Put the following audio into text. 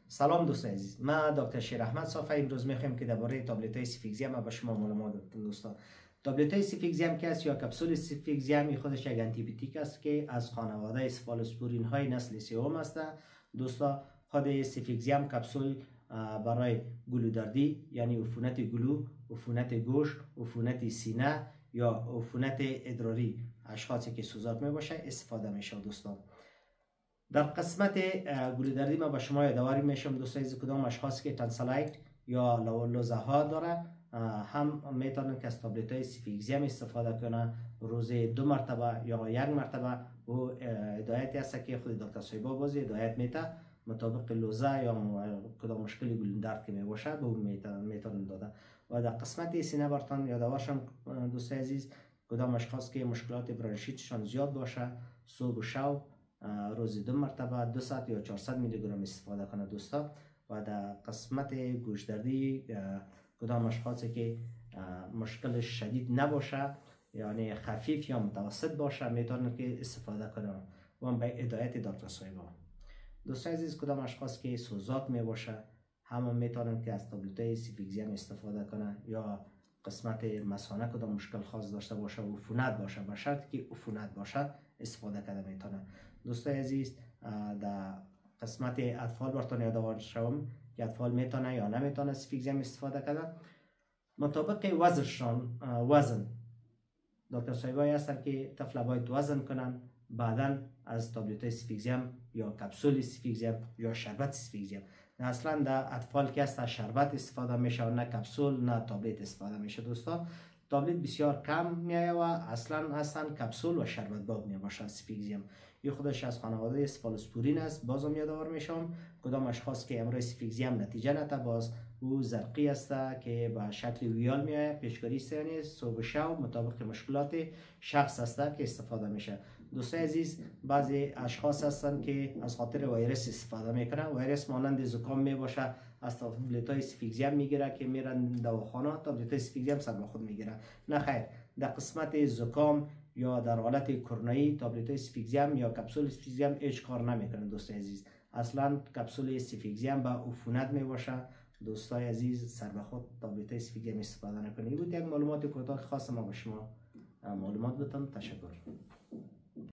سلام دوستان عزیز، من دکتر شیر احمد صافی. امروز میخوایم که درباره تابلت های سیفیکزیم به شما معلومات بدم. دوستان تابلت های سیفیکزیم که است یا کپسول سیفیکزیم خودش یک آنتی بیوتیک است که از خانواده سفالوسپورین های نسل سوم است. دوستان خود سیفیکزیم کپسول برای گلودردی یعنی عفونت گلو، عفونت گوش، عفونت سینه یا عفونت ادراری اشخاصی که سوزاک می باشه استفاده میشه. دوستان در قسمت گلودردی ما به شما یادآوری میشم دوستان عزیز، کدام اشخاصی که تانسیلیت یا لوزه ها داره هم میتونن که از تابلت های سیفیکزیم استفاده کنه. روز 2 مرتبه یا 1 مرتبه و هدایتی هست که خود دکتر صایبا بازی هدایت میته مطابق لوزه یا کدام مشکلی گلودرد که میباشه به اون میتونن داده. و در قسمت سینه برتان یادآورشم دوستان عزیز، کدام اشخاص که مشکلات برانشیتشان زیاد باشه صبح و شب روزی 2 مرتبه 200 یا 400 میلی گرم استفاده کنه دوستا. و در قسمت گوشدردی کدام اشخاصی که مشکل شدید نباشه یعنی خفیف یا متوسط باشه میتونن که استفاده کنن و به هدایت دکتر صایبا. دوستان عزیز کدام اشخاص که سوزاک می باشه همون میتونن که از تابلت های سیفیکزیم استفاده کنن یا قسمت مثانه کدام مشکل خاص داشته باشه و عفونت باشه به شرطی که عفونت باشه استفاده کرده میتونه. دوستان عزیز در قسمت اطفال براتون یادآور شوم که اطفال میتونه یا نمیتونه سیفیکزیم استفاده کنه مطابق وزنشان. وزن دکتر صایبایی هستن که طفل باید وزن کنن بعدا از تابلت های سیفیکزیم یا کپسول سیفیکزیم یا شربت سیفیکزیم. اصلا در اطفال که است شربت استفاده میشه و نه کپسول نه تابلت استفاده میشه. دوستان تابلت بسیار کم میایه و اصلا کپسول و شربت باب میباشه. سیفیکزیم این خودش از خانواده سفالوسپورین است. بازم یادآور میشم کدام اشخاص که امروز سیفیکزیم نتیجه نده باز او زرقی است که به شکل ویال میایه پیشگیری است یعنی صبح شب مطابق مشکلات شخص است که استفاده میشه. دوستان عزیز بعضی اشخاص هستن که از خاطر ویروس استفاده میکنن، ویروس مانند زکام میباشه از تابلت های سیفیکزیم میگیره که میرن دواخانه تابلت های سیفیکزیم سر به خود میگیره. نه خیر، در قسمت زکام یا در حالت کرونایی تابلت های سیفیکزیم یا کپسول سیفیکزیم هیچ کار نمیکنه. دوستان عزیز اصلا کپسول سیفیکزیم با عفونت میباشه. دوستان عزیز سر به خود تابلت های سیفیکزیم استفاده نکنید. بود یک معلومات کوتاه خاص ما به شما معلومات بدم. تشکر.